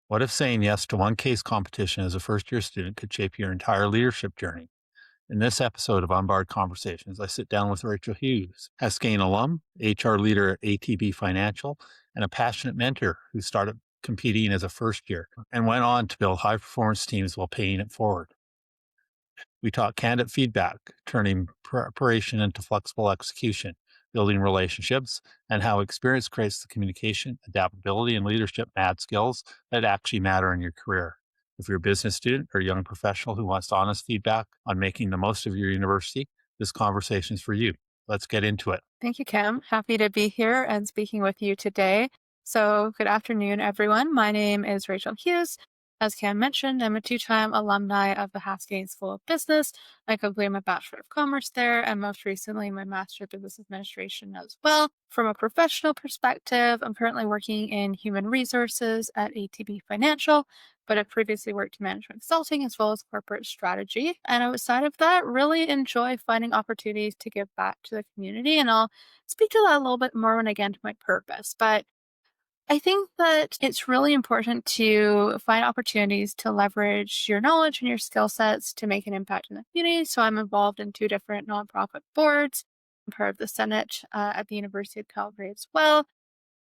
What if saying yes to one case competition as a first year student could shape your entire leadership journey? In this episode of Unbarred Conversations, I sit down with Rachel Hughes, Haskayne alum, HR leader at ATB Financial, and a passionate mentor who started competing as a first year and went on to build high performance teams while paying it forward. We talk candid feedback, turning preparation into flexible execution, building relationships, and how experience creates the communication, adaptability, and leadership mad skills that actually matter in your career. If you're a business student or a young professional who wants honest feedback on making the most of your university, this conversation is for you. Let's get into it. Thank you, Kim. Happy to be here and speaking with you today. So, good afternoon, everyone. My name is Rachel Hughes. As Kim mentioned, I'm a two-time alumni of the Haskayne School of Business. I completed my Bachelor of Commerce there, and most recently, my Master of Business Administration as well. From a professional perspective, I'm currently working in human resources at ATB Financial, but I've previously worked in management consulting as well as corporate strategy. And outside of that, really enjoy finding opportunities to give back to the community. And I'll speak to that a little bit more when I get into my purpose. But I think that it's really important to find opportunities to leverage your knowledge and your skill sets to make an impact in the community. So I'm involved in two different nonprofit boards. I'm part of the Senate at the University of Calgary as well,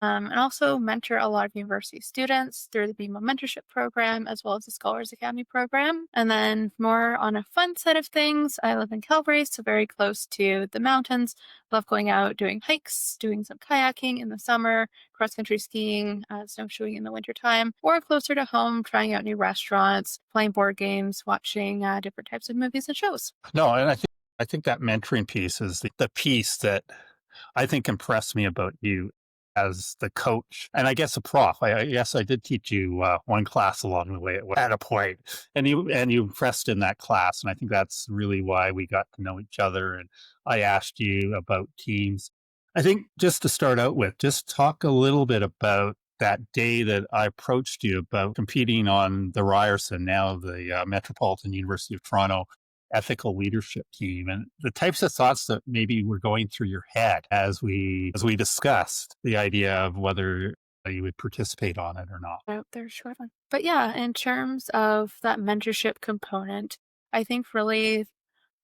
and also mentor a lot of university students through the BMO Mentorship program as well as the Scholars Academy program. And then more on a fun side of things, I live in Calgary, so very close to the mountains. Love going out, doing hikes, doing some kayaking in the summer, cross country skiing, snowshoeing in the wintertime, or closer to home, trying out new restaurants, playing board games, watching different types of movies and shows. No, and I think that mentoring piece is the piece that I think impressed me about you as the coach, and I guess a prof. I guess I did teach you one class along the way at a point, and you impressed in that class, and I think that's really why we got to know each other. And I asked you about teams. I think just to start out with, just talk a little bit about that day that I approached you about competing on the Ryerson, now the Metropolitan University of Toronto ethical leadership team, and the types of thoughts that maybe were going through your head as we discussed the idea of whether you would participate on it or not. Out there, short one. But yeah, in terms of that mentorship component, I think really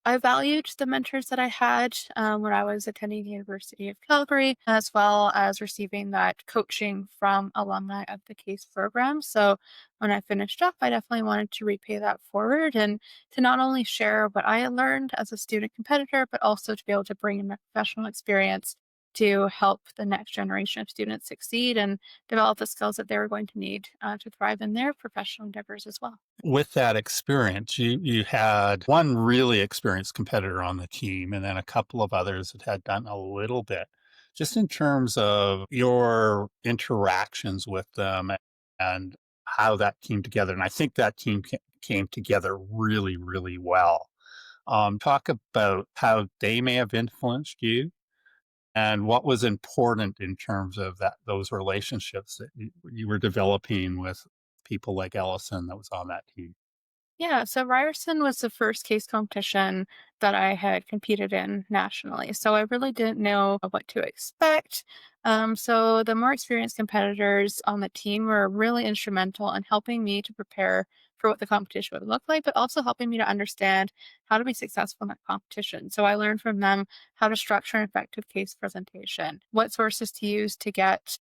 I valued the mentors that I had when I was attending the University of Calgary, as well as receiving that coaching from alumni of the CASE program. So when I finished up, I definitely wanted to repay that forward and to not only share what I had learned as a student competitor, but also to be able to bring in my professional experience to help the next generation of students succeed and develop the skills that they were going to need to thrive in their professional endeavors as well. With that experience, you had one really experienced competitor on the team, and then a couple of others that had done a little bit. Just in terms of your interactions with them and how that came together, and I think that team came together really, really well. Talk about how they may have influenced you and what was important in terms of those relationships that you were developing with people like Ellison that was on that team. Yeah, so Ryerson was the first case competition that I had competed in nationally. So I really didn't know what to expect. So the more experienced competitors on the team were really instrumental in helping me to prepare for what the competition would look like, but also helping me to understand how to be successful in that competition. So I learned from them how to structure an effective case presentation, what sources to use to get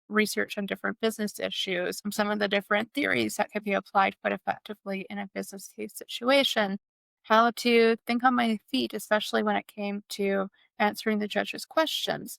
research on different business issues, some of the different theories that could be applied quite effectively in a business case situation, how to think on my feet, especially when it came to answering the judge's questions.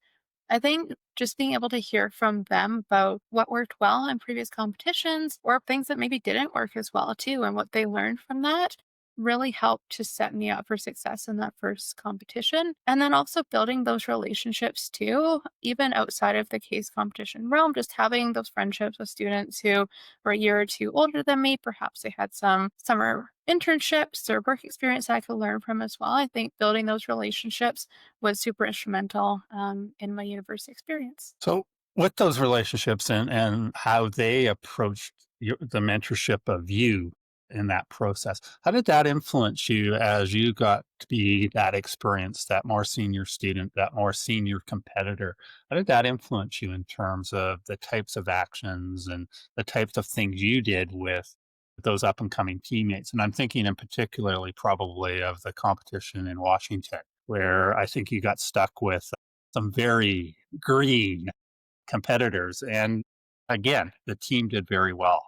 I think just being able to hear from them about what worked well in previous competitions or things that maybe didn't work as well too, and what they learned from that really helped to set me up for success in that first competition. And then also building those relationships too, even outside of the case competition realm, just having those friendships with students who were a year or two older than me. Perhaps they had some summer internships or work experience that I could learn from as well. I think building those relationships was super instrumental in my university experience. So, with those relationships and how they approached the mentorship of you, in that process. How did that influence you as you got to be that experience, that more senior student, that more senior competitor? How did that influence you in terms of the types of actions and the types of things you did with those up and coming teammates? And I'm thinking in particularly probably of the competition in Washington, where I think you got stuck with some very green competitors. And again, the team did very well.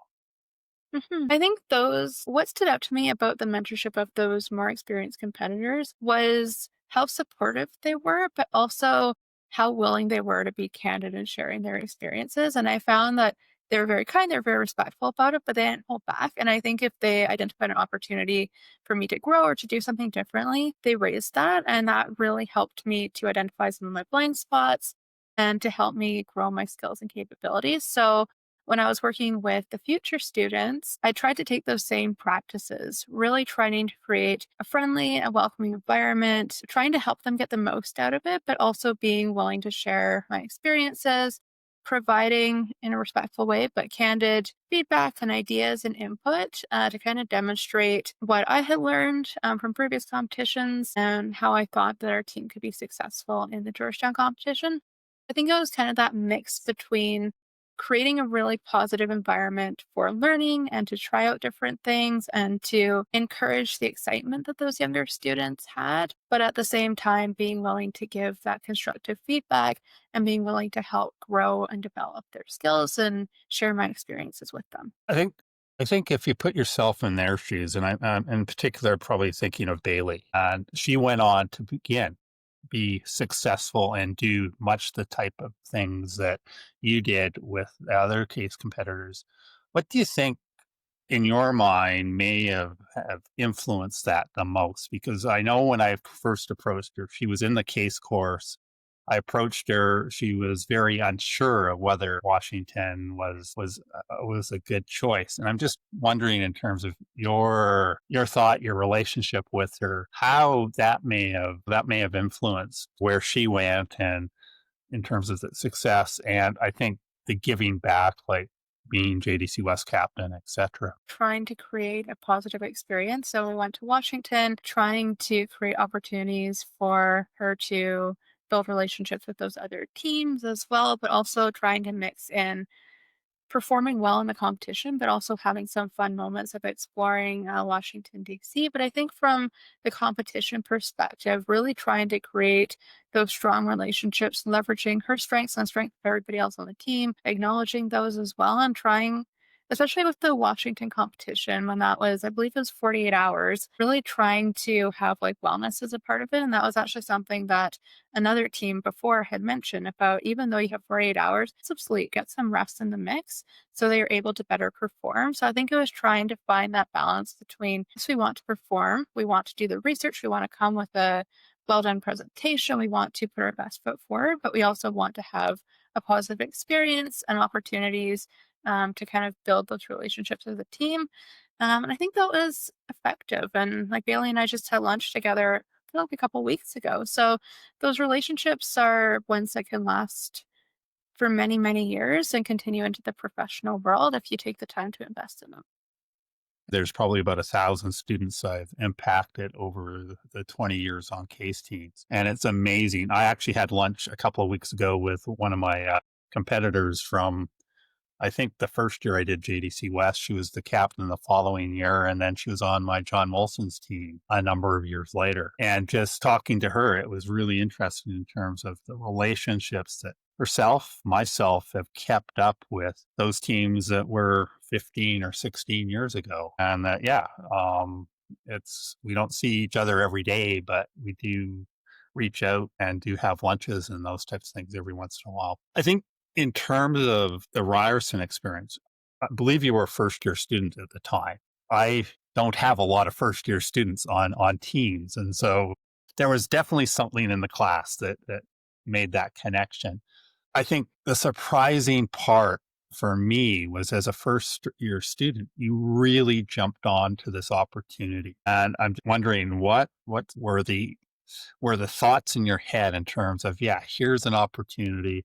I think what stood out to me about the mentorship of those more experienced competitors was how supportive they were, but also how willing they were to be candid in sharing their experiences. And I found that they were very kind, they were very respectful about it, but they didn't hold back. And I think if they identified an opportunity for me to grow or to do something differently, they raised that. And that really helped me to identify some of my blind spots and to help me grow my skills and capabilities. So when I was working with the future students, I tried to take those same practices, really trying to create a friendly and welcoming environment, trying to help them get the most out of it, but also being willing to share my experiences, providing in a respectful way, but candid feedback and ideas and input to kind of demonstrate what I had learned from previous competitions and how I thought that our team could be successful in the Georgetown competition. I think it was kind of that mix between creating a really positive environment for learning and to try out different things and to encourage the excitement that those younger students had, but at the same time being willing to give that constructive feedback and being willing to help grow and develop their skills and share my experiences with them. I think I think if you put yourself in their shoes, and I'm in particular probably thinking of Bailey, and she went on to begin be successful and do much the type of things that you did with the other case competitors. What do you think in your mind may have influenced that the most? Because I know when I first approached her, she was in the case course. I approached her. She was very unsure of whether Washington was a good choice, and I'm just wondering, in terms of your thought, your relationship with her, how that may have influenced where she went, and in terms of the success, and I think the giving back, like being JDC West captain, etc. Trying to create a positive experience. So we went to Washington, trying to create opportunities for her to build relationships with those other teams as well, but also trying to mix in performing well in the competition, but also having some fun moments of exploring Washington, D.C. But I think from the competition perspective, really trying to create those strong relationships, leveraging her strengths and strengths of everybody else on the team, acknowledging those as well, and trying, especially with the Washington competition, when that was, I believe it was 48 hours, really trying to have like wellness as a part of it. And that was actually something that another team before had mentioned about even though you have 48 hours of sleep, get some rest in the mix so they are able to better perform. So I think it was trying to find that balance between yes, we want to perform, we want to do the research, we want to come with a well done presentation, we want to put our best foot forward, but we also want to have a positive experience and opportunities to kind of build those relationships as a team. And I think that was effective. And like Bailey and I just had lunch together, I feel like a couple weeks ago. So those relationships are ones that can last for many, many years and continue into the professional world if you take the time to invest in them. There's probably about 1,000 students I've impacted over the 20 years on case teams, and it's amazing. I actually had lunch a couple of weeks ago with one of my competitors from, I think, the first year I did JDC West. She was the captain the following year, and then she was on my John Molson's team a number of years later. And just talking to her, it was really interesting in terms of the relationships that herself, myself have kept up with those teams that were 15 or 16 years ago. And that, yeah, we don't see each other every day, but we do reach out and do have lunches and those types of things every once in a while. I think in terms of the Ryerson experience, I believe you were a first year student at the time. I don't have a lot of first year students on teams. And so there was definitely something in the class that made that connection. I think the surprising part for me was, as a first year student, you really jumped on to this opportunity. And I'm wondering what were the thoughts in your head in terms of, yeah, here's an opportunity.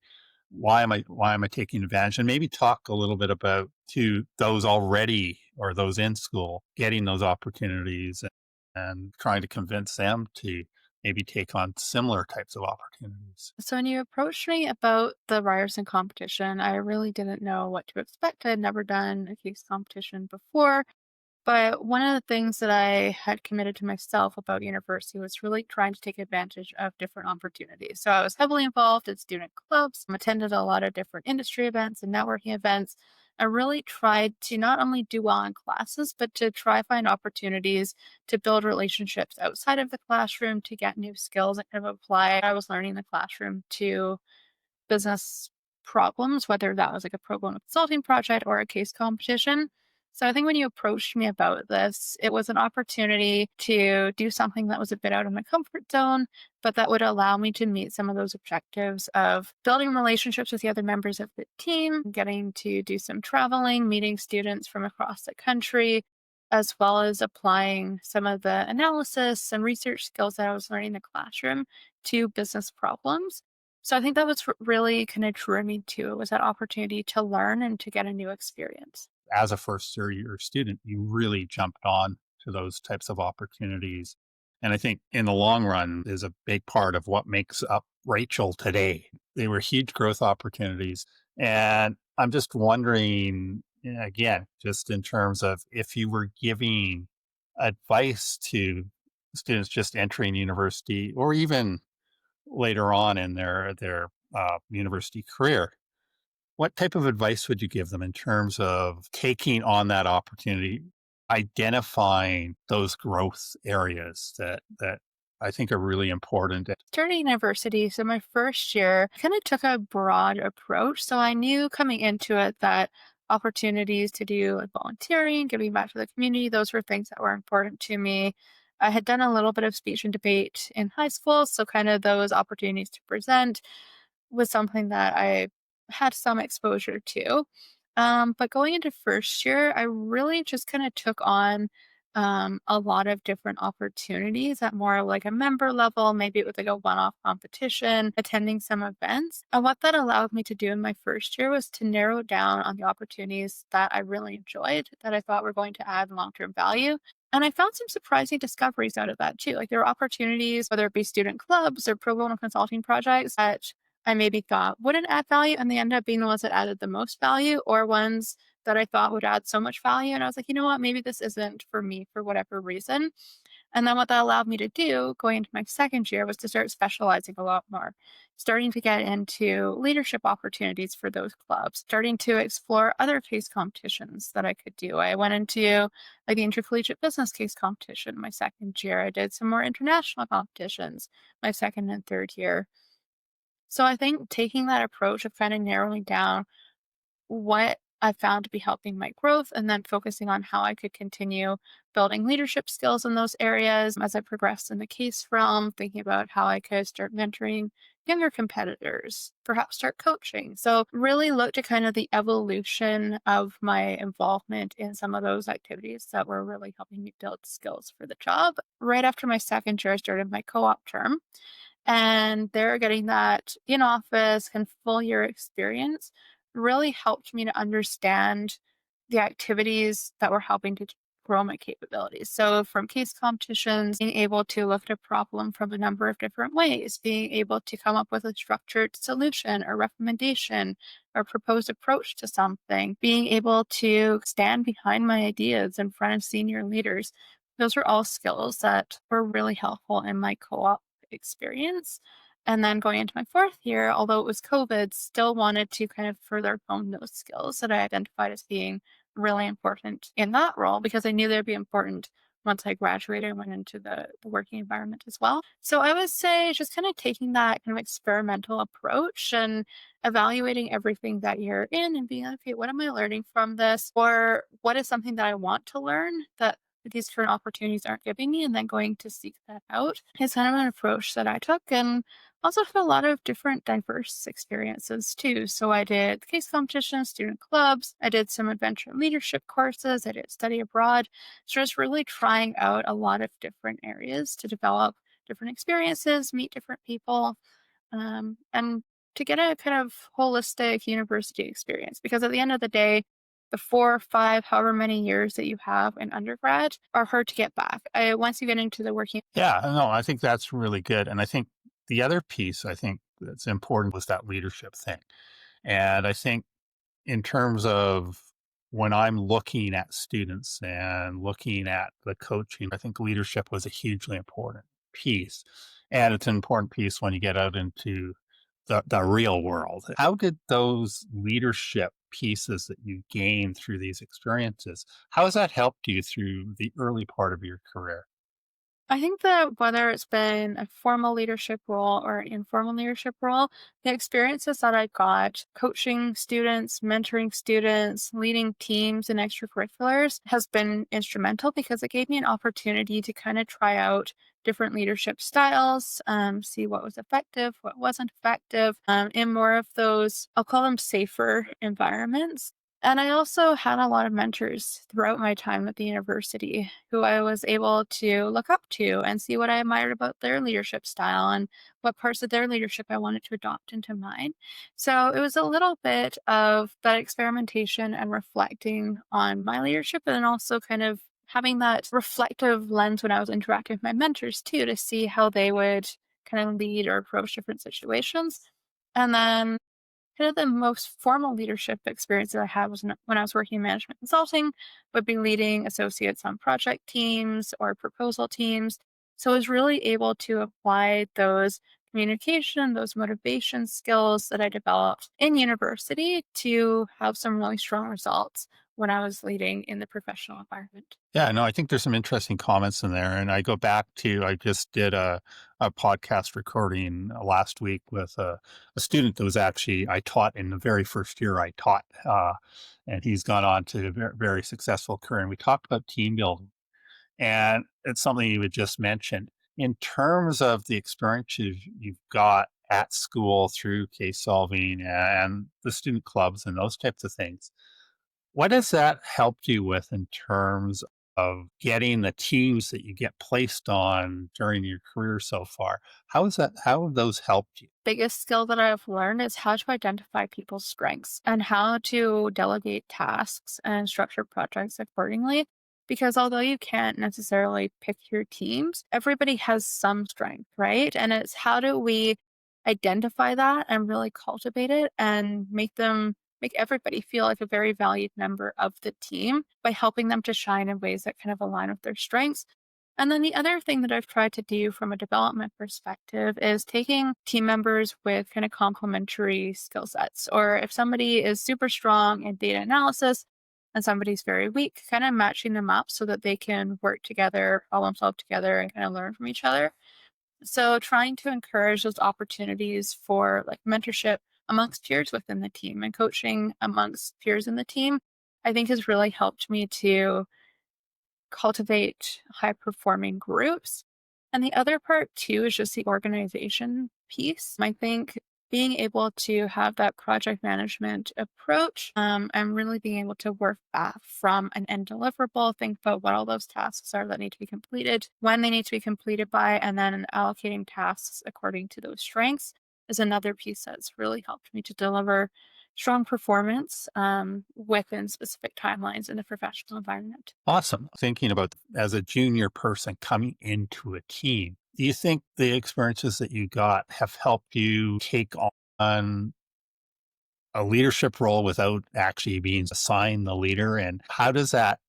Why am I taking advantage? And maybe talk a little bit about to those already or those in school getting those opportunities and trying to convince them to maybe take on similar types of opportunities. So when you approached me about the Ryerson competition, I really didn't know what to expect. I had never done a case competition before. But one of the things that I had committed to myself about university was really trying to take advantage of different opportunities. So I was heavily involved in student clubs, attended a lot of different industry events and networking events. I really tried to not only do well in classes, but to try find opportunities to build relationships outside of the classroom, to get new skills and kind of apply what I was learning in the classroom to business problems, whether that was like a pro bono consulting project or a case competition. So I think when you approached me about this, it was an opportunity to do something that was a bit out of my comfort zone, but that would allow me to meet some of those objectives of building relationships with the other members of the team, getting to do some traveling, meeting students from across the country, as well as applying some of the analysis and research skills that I was learning in the classroom to business problems. So I think that was really kind of drew me to it was that opportunity to learn and to get a new experience. As a first year student, you really jumped on to those types of opportunities. And I think in the long run is a big part of what makes up Rachel today. They were huge growth opportunities. And I'm just wondering, again, just in terms of if you were giving advice to students just entering university or even later on in their university career, what type of advice would you give them in terms of taking on that opportunity, identifying those growth areas that I think are really important? Starting university, so my first year, I kind of took a broad approach. So I knew coming into it that opportunities to do like volunteering, giving back to the community, those were things that were important to me. I had done a little bit of speech and debate in high school, so kind of those opportunities to present was something that I had some exposure to. But going into first year, I really just kind of took on a lot of different opportunities at more of like a member level. Maybe it was like a one off competition, attending some events. And what that allowed me to do in my first year was to narrow down on the opportunities that I really enjoyed, that I thought were going to add long term value. And I found some surprising discoveries out of that too. Like there were opportunities, whether it be student clubs or pro bono consulting projects that I maybe thought wouldn't add value, and they ended up being the ones that added the most value, or ones that I thought would add so much value. And I was like, you know what, maybe this isn't for me for whatever reason. And then what that allowed me to do going into my second year was to start specializing a lot more, starting to get into leadership opportunities for those clubs, starting to explore other case competitions that I could do. I went into like the intercollegiate business case competition my second year. I did some more international competitions my second and third year. So I think taking that approach of kind of narrowing down what I found to be helping my growth and then focusing on how I could continue building leadership skills in those areas as I progressed in the case realm, thinking about how I could start mentoring younger competitors, perhaps start coaching. So really look to kind of the evolution of my involvement in some of those activities that were really helping me build skills for the job. Right after my second year, I started my co-op term. And they're getting that in office and full year experience really helped me to understand the activities that were helping to grow my capabilities. So, from case competitions, being able to look at a problem from a number of different ways, being able to come up with a structured solution or recommendation or proposed approach to something, being able to stand behind my ideas in front of senior leaders. Those are all skills that were really helpful in my co op experience. And then going into my fourth year, although it was COVID, still wanted to kind of further hone those skills that I identified as being really important in that role because I knew they'd be important once I graduated and went into the working environment as well. So I would say just kind of taking that kind of experimental approach and evaluating everything that you're in and being like, okay, what am I learning from this? Or what is something that I want to learn that these current opportunities aren't giving me, and then going to seek that out is kind of an approach that I took. And also had a lot of different diverse experiences too. So I did case competitions, student clubs, I did some adventure leadership courses, I did study abroad. So just really trying out a lot of different areas to develop different experiences, meet different people, and to get a kind of holistic university experience. Because at the end of the day, the 4 or 5, however many years that you have in undergrad are hard to get back. Once you get into the working. Yeah, no, I think that's really good. And I think the other piece I think that's important was that leadership thing. And I think in terms of when I'm looking at students and looking at the coaching, I think leadership was a hugely important piece. And it's an important piece when you get out into the real world. How did those leadership pieces that you gained through these experiences, how has that helped you through the early part of your career? I think that whether it's been a formal leadership role or an informal leadership role, the experiences that I got coaching students, mentoring students, leading teams and extracurriculars has been instrumental because it gave me an opportunity to kind of try out different leadership styles, see what was effective, what wasn't effective, in more of those, I'll call them safer environments. And I also had a lot of mentors throughout my time at the university who I was able to look up to and see what I admired about their leadership style and what parts of their leadership I wanted to adopt into mine. So it was a little bit of that experimentation and reflecting on my leadership, and then also kind of having that reflective lens when I was interacting with my mentors too, to see how they would kind of lead or approach different situations. And then kind of the most formal leadership experience that I had was when I was working in management consulting, would be leading associates on project teams or proposal teams. So I was really able to apply those communication, those motivation skills that I developed in university to have some really strong results when I was leading in the professional environment. Yeah, no, I think there's some interesting comments in there. And I go back to, I just did a podcast recording last week with a student that was actually, I taught in the very first year I taught. And he's gone on to a very, very successful career. And we talked about team building. And it's something you had just mentioned. In terms of the experience you've got at school through case solving and the student clubs and those types of things, what has that helped you with in terms of getting the teams that you get placed on during your career so far? How have those helped you? Biggest skill that I've learned is how to identify people's strengths and how to delegate tasks and structure projects accordingly. Because although you can't necessarily pick your teams, everybody has some strength, right? And it's how do we identify that and really cultivate it and make everybody feel like a very valued member of the team by helping them to shine in ways that kind of align with their strengths. And then the other thing that I've tried to do from a development perspective is taking team members with kind of complementary skill sets. Or if somebody is super strong in data analysis and somebody's very weak, kind of matching them up so that they can work together, problem solve together, and kind of learn from each other. So trying to encourage those opportunities for like mentorship amongst peers within the team and coaching amongst peers in the team, I think has really helped me to cultivate high performing groups. And the other part too is just the organization piece. I think being able to have that project management approach, and really being able to work back from an end deliverable, think about what all those tasks are that need to be completed, when they need to be completed by, and then allocating tasks according to those strengths is another piece that's really helped me to deliver strong performance within specific timelines in the professional environment. Awesome. Thinking about as a junior person coming into a team, do you think the experiences that you got have helped you take on a leadership role without actually being assigned the leader? And how does that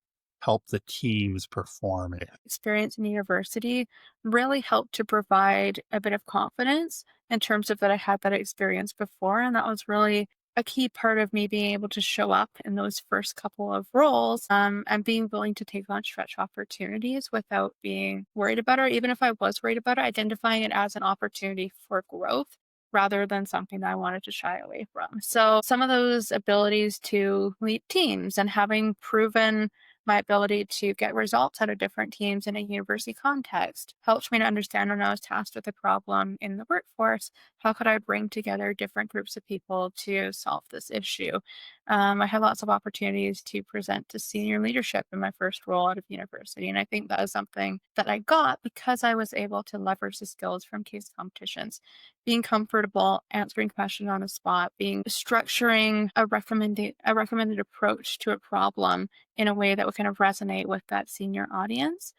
help the teams perform? Experience in university really helped to provide a bit of confidence in terms of that I had that experience before. And that was really a key part of me being able to show up in those first couple of roles, and being willing to take on stretch opportunities without being worried about it. Or even if I was worried about it, identifying it as an opportunity for growth rather than something that I wanted to shy away from. So some of those abilities to lead teams and having proven my ability to get results out of different teams in a university context helped me to understand when I was tasked with a problem in the workforce, how could I bring together different groups of people to solve this issue? I had lots of opportunities to present to senior leadership in my first role out of university. And I think that is something that I got because I was able to leverage the skills from case competitions, being comfortable answering questions on the spot, being structuring a recommended approach to a problem in a way that would kind of resonate with that senior audience.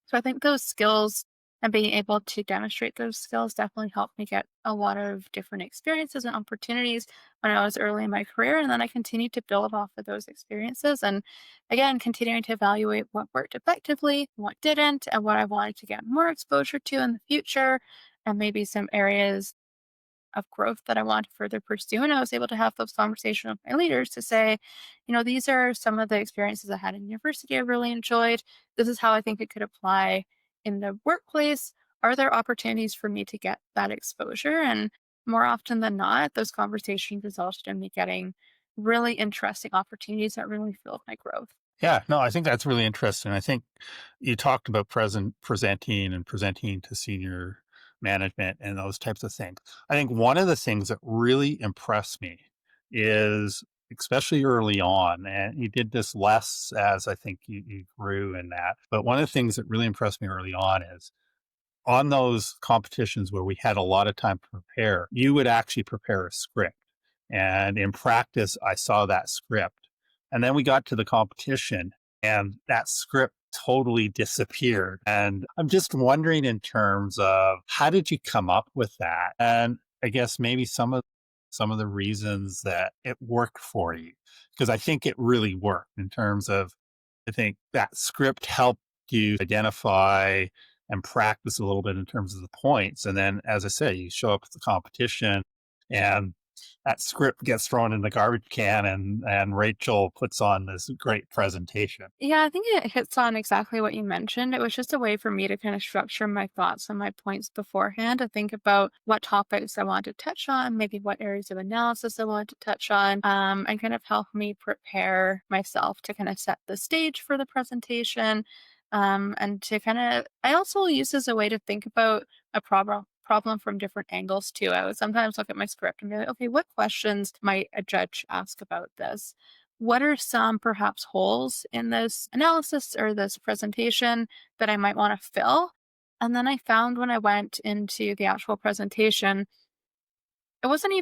So I think those skills and being able to demonstrate those skills definitely helped me get a lot of different experiences and opportunities when I was early in my career. And then I continued to build off of those experiences. And again, continuing to evaluate what worked effectively, what didn't, and what I wanted to get more exposure to in the future, and maybe some areas of growth that I want to further pursue. And I was able to have those conversations with my leaders to say, these are some of the experiences I had in university I really enjoyed. This is how I think it could apply in the workplace. Are there opportunities for me to get that exposure? And more often than not, those conversations resulted in me getting really interesting opportunities that really fueled my growth. Yeah, no, I think that's really interesting. I think you talked about presenting and presenting to senior management and those types of things. I think one of the things that really impressed me is, especially early on, and you did this less as I think you grew in that. But one of the things that really impressed me early on is on those competitions where we had a lot of time to prepare, you would actually prepare a script. And in practice, I saw that script. And then we got to the competition and that script totally disappeared. And I'm just wondering in terms of how did you come up with that? And I guess maybe some of the reasons that it worked for you. Because I think it really worked in terms of I think that script helped you identify and practice a little bit in terms of the points. And then, as I say, you show up at the competition and that script gets thrown in the garbage can and Rachel puts on this great presentation. Yeah, I think it hits on exactly what you mentioned. It was just a way for me to kind of structure my thoughts and my points beforehand to think about what topics I want to touch on, maybe what areas of analysis I want to touch on, and kind of help me prepare myself to kind of set the stage for the presentation. And to kind of, I also use as a way to think about a problem from different angles too. I would sometimes look at my script and be like, okay, what questions might a judge ask about this? What are some perhaps holes in this analysis or this presentation that I might want to fill? And then I found when I went into the actual presentation, it wasn't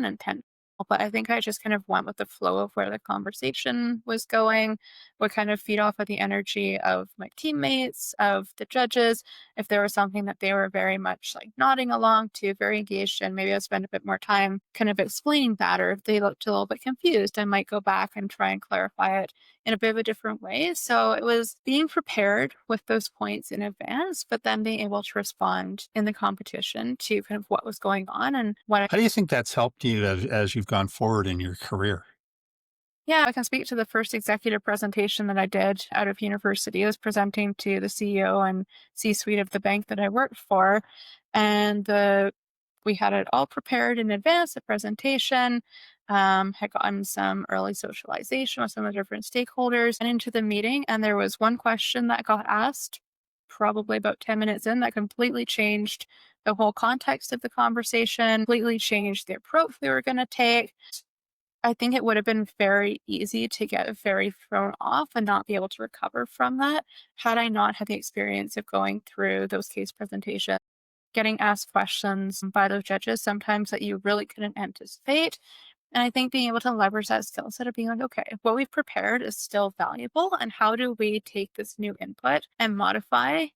intentional, but I think I just kind of went with the flow of where the conversation was going, would kind of feed off of the energy of my teammates, of the judges. If there was something that they were very much like nodding along to, very engaged in, maybe I'd spend a bit more time kind of explaining that. Or if they looked a little bit confused, I might go back and try and clarify it in a bit of a different way. So it was being prepared with those points in advance, but then being able to respond in the competition to kind of what was going on and what. How do you think that's helped you as you've gone forward in your career? Yeah, I can speak to the first executive presentation that I did out of university. I was presenting to the CEO and C-suite of the bank that I worked for, and we had it all prepared in advance. The presentation had gotten some early socialization with some of the different stakeholders, and into the meeting. And there was one question that got asked, probably about 10 minutes in, that completely changed the whole context of the conversation, completely changed the approach we were going to take. I think it would have been very easy to get very thrown off and not be able to recover from that had I not had the experience of going through those case presentations, getting asked questions by those judges sometimes that you really couldn't anticipate. And I think being able to leverage that skill set of being like, okay, what we've prepared is still valuable. And how do we take this new input and modify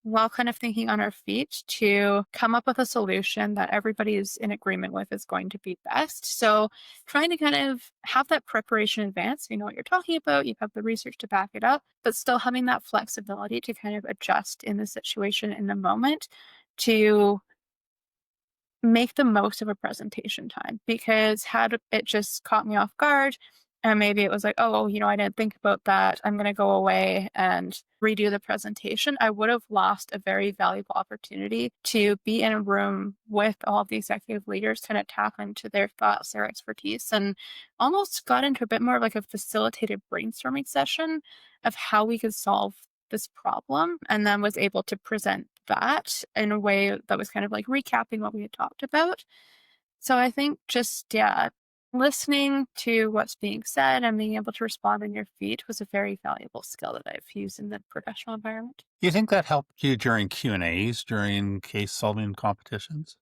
while kind of thinking on our feet to come up with a solution that everybody is in agreement with is going to be best. So trying to kind of have that preparation in advance, you know what you're talking about, you have the research to back it up, but still having that flexibility to kind of adjust in the situation in the moment to make the most of a presentation time. Because had it just caught me off guard and maybe it was like, oh, I didn't think about that, I'm going to go away and redo the presentation, I would have lost a very valuable opportunity to be in a room with all of the executive leaders, kind of tap into their thoughts, their expertise, and almost got into a bit more of like a facilitated brainstorming session of how we could solve this problem, and then was able to present that in a way that was kind of like recapping what we had talked about. So I think just, yeah, listening to what's being said and being able to respond on your feet was a very valuable skill that I've used in the professional environment. Do you think that helped you during Q&As, during case solving competitions?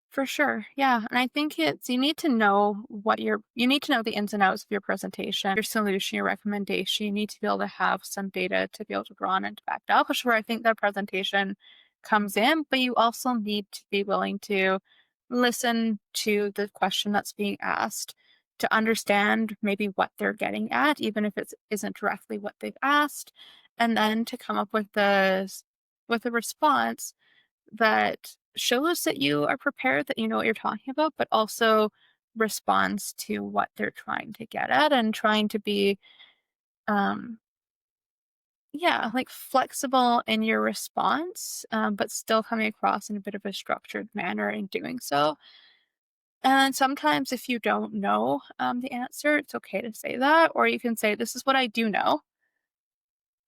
For sure. Yeah. And I think you need to know you need to know the ins and outs of your presentation, your solution, your recommendation. You need to be able to have some data to be able to draw on and to back it up, which is where I think that presentation comes in. But you also need to be willing to listen to the question that's being asked to understand maybe what they're getting at, even if it isn't directly what they've asked, and then to come up with a response that shows that you are prepared, that you know what you're talking about, but also responds to what they're trying to get at and trying to be, um, yeah, like flexible in your response, but still coming across in a bit of a structured manner in doing so. And sometimes, if you don't know the answer, it's okay to say that, or you can say, "This is what I do know,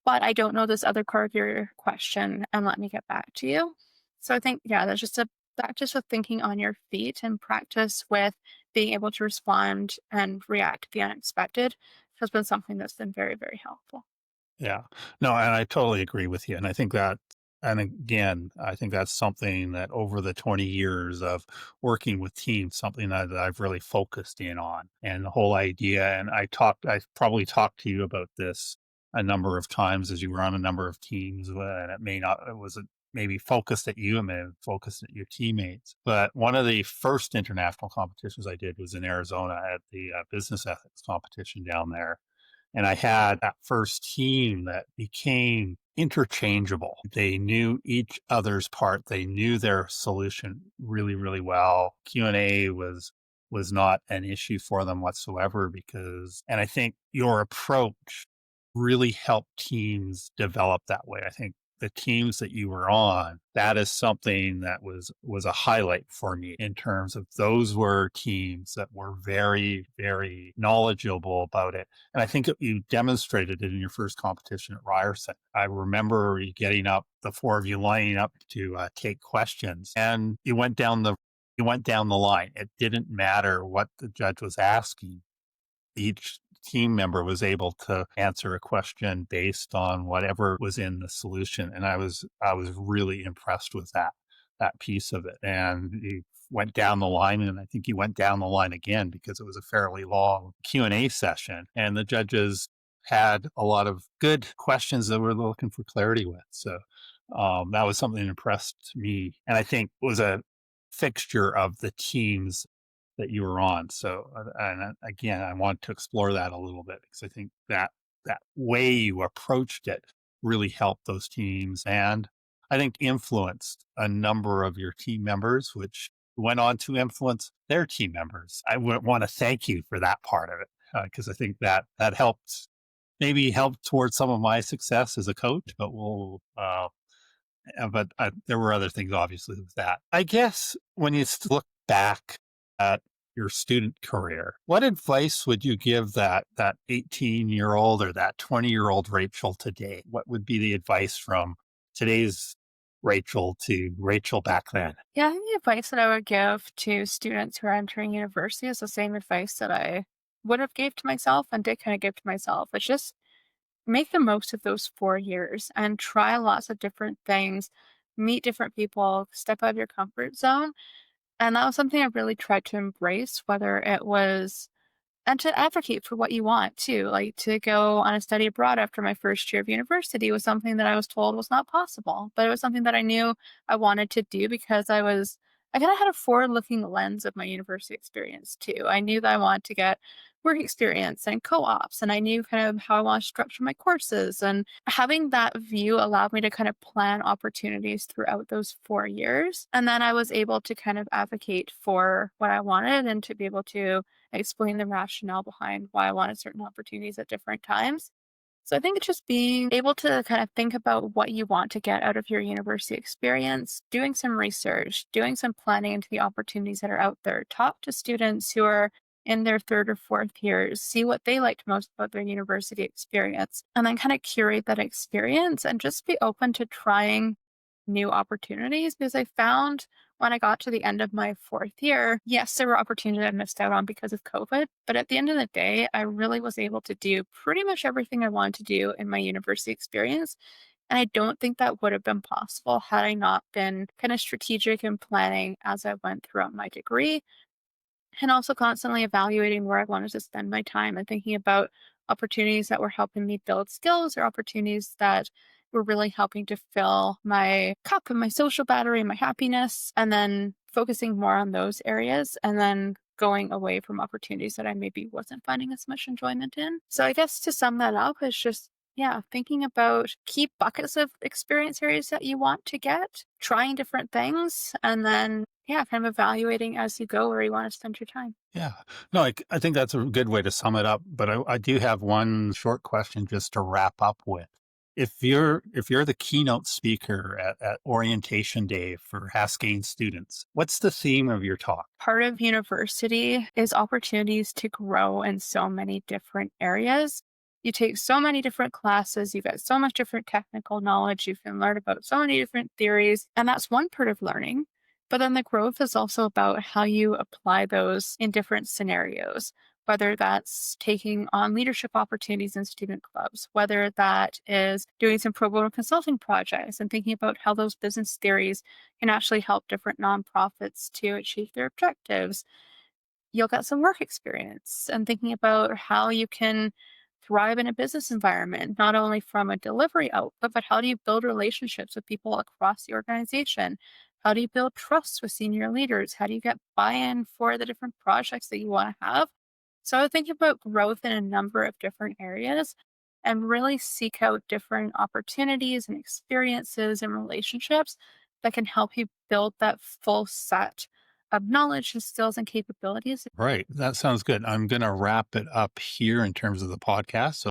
but I don't know this other part of your question, and let me get back to you." So I think, yeah, that's just a practice with thinking on your feet and practice with being able to respond and react to the unexpected has been something that's been very, very helpful. Yeah. No, and I totally agree with you. And I think that, and again, I think that's something that over the 20 years of working with teams, something that I've really focused in on. And the whole idea, and I probably talked to you about this a number of times as you were on a number of teams, and it wasn't maybe focused at you, it may have focused at your teammates. But one of the first international competitions I did was in Arizona at the business ethics competition down there, and I had that first team that became interchangeable. They knew each other's part. They knew their solution really, really well. Q&A was not an issue for them whatsoever because, and I think your approach really helped teams develop that way. I think the teams that you were on, that is something that was a highlight for me in terms of those were teams that were very, very knowledgeable about it. And I think you demonstrated it in your first competition at Ryerson. I remember you getting up, the four of you lining up to take questions, and you went down the line. It didn't matter what the judge was asking. Each team member was able to answer a question based on whatever was in the solution, and I was really impressed with that piece of it. And he went down the line, and I think he went down the line again because it was a fairly long Q&A session, and the judges had a lot of good questions that we're looking for clarity with. So that was something that impressed me, and I think was a fixture of the teams that you were on. So, again, I want to explore that a little bit because I think that way you approached it really helped those teams, and I think influenced a number of your team members, which went on to influence their team members. I would want to thank you for that part of it because I think that helped, maybe helped towards some of my success as a coach. But there were other things, obviously, with that. I guess when you look back at your student career, what advice would you give that 18-year-old or that 20-year-old Rachel today? What would be the advice from today's Rachel to Rachel back then? Yeah, I think the advice that I would give to students who are entering university is the same advice that I would have gave to myself and did kind of give to myself. It's just make the most of those 4 years and try lots of different things, meet different people, step out of your comfort zone. And that was something I really tried to embrace, whether it was and to advocate for what you want too. Like to go on a study abroad after my first year of university was something that I was told was not possible, but it was something that I knew I wanted to do because I kind of had a forward looking lens of my university experience too. I knew that I wanted to get work experience and co-ops, and I knew kind of how I wanted to structure my courses. And having that view allowed me to kind of plan opportunities throughout those 4 years. And then I was able to kind of advocate for what I wanted and to be able to explain the rationale behind why I wanted certain opportunities at different times. So I think it's just being able to kind of think about what you want to get out of your university experience, doing some research, doing some planning into the opportunities that are out there. Talk to students who are in their third or fourth years, see what they liked most about their university experience, and then kind of curate that experience and just be open to trying new opportunities because I found when I got to the end of my fourth year, yes, there were opportunities I missed out on because of COVID. But at the end of the day, I really was able to do pretty much everything I wanted to do in my university experience. And I don't think that would have been possible had I not been kind of strategic in planning as I went throughout my degree, and also constantly evaluating where I wanted to spend my time and thinking about opportunities that were helping me build skills or opportunities that were really helping to fill my cup and my social battery and my happiness, and then focusing more on those areas and then going away from opportunities that I maybe wasn't finding as much enjoyment in. So I guess to sum that up is just, yeah, thinking about key buckets of experience areas that you want to get, trying different things, and then, yeah, kind of evaluating as you go where you want to spend your time. Yeah. No, I think that's a good way to sum it up. But I do have one short question just to wrap up with. If you're the keynote speaker at orientation day for Haskayne students, what's the theme of your talk? Part of university is opportunities to grow in so many different areas. You take so many different classes, you get so much different technical knowledge, you can learn about so many different theories, and that's one part of learning. But then the growth is also about how you apply those in different scenarios, whether that's taking on leadership opportunities in student clubs, whether that is doing some pro bono consulting projects and thinking about how those business theories can actually help different nonprofits to achieve their objectives. You'll get some work experience and thinking about how you can thrive in a business environment, not only from a delivery output, but how do you build relationships with people across the organization? How do you build trust with senior leaders? How do you get buy in for the different projects that you want to have? So I would think about growth in a number of different areas and really seek out different opportunities and experiences and relationships that can help you build that full set of knowledge and skills and capabilities. Right. That sounds good. I'm going to wrap it up here in terms of the podcast. So